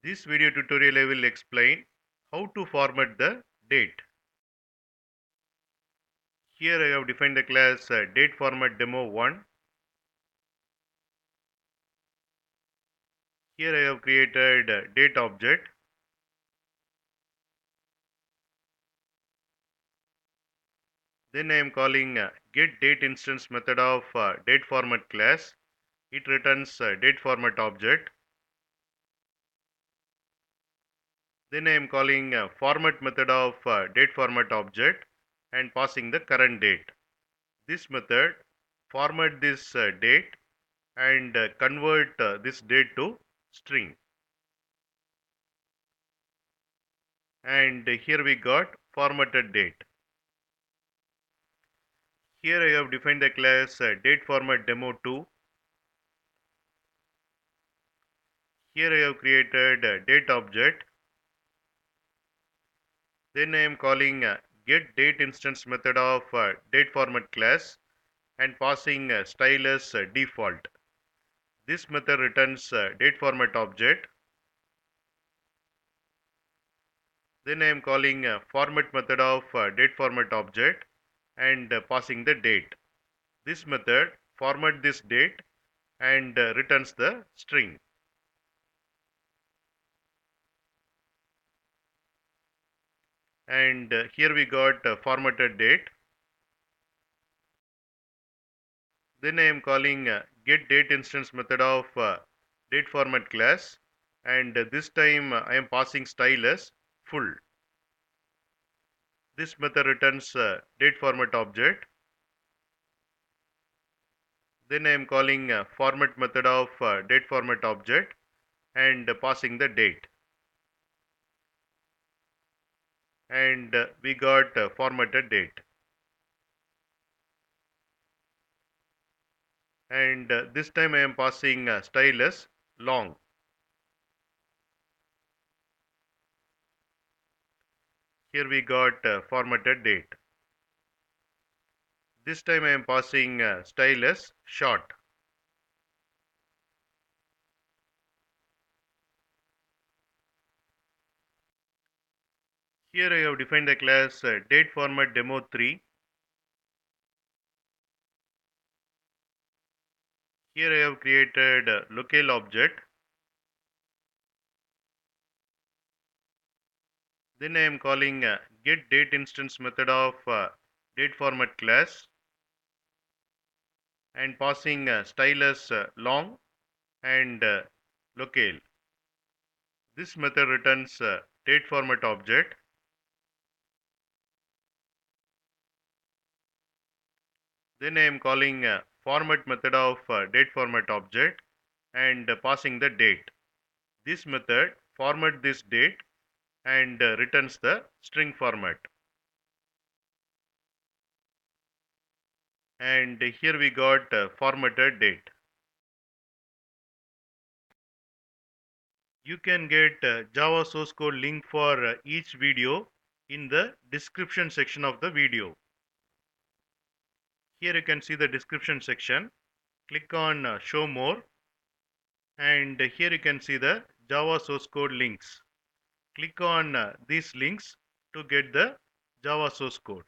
This video tutorial I will explain how to format the date. Here I have defined the class DateFormat demo1. Here I have created date object. Then I am calling getDateInstance method of DateFormat class. It returns DateFormat object. Then I am calling format method of DateFormat object and passing the current date. This method format this date and convert this date to string. And here we got formatted date. Here I have defined the class DateFormat demo2. Here I have created date object. Then I am calling getDateInstance method of DateFormat class and passing style as default. This method returns DateFormat object. Then I am calling format method of DateFormat object and passing the date. This method format this date and returns the string. And here we got formatted date. Then I am calling getDateInstance method of DateFormat class, and this time I am passing style as full. This method returns DateFormat object. Then I am calling format method of DateFormat object and passing the date. And we got formatted date. And this time I am passing style as long. Here we got formatted date. This time I am passing style as short. Here I have defined the class DateFormat demo3. Here I have created locale object. Then I am calling getDateInstance method of DateFormat class and passing style as long and locale. This method returns DateFormat object. Then I am calling format method of DateFormat object and passing the date. This method format this date and returns the string format. And here we got formatted date. You can get Java source code link for each video in the description section of the video. Here you can see the description section. Click on show more, and here you can see the Java source code links. Click on these links to get the Java source code.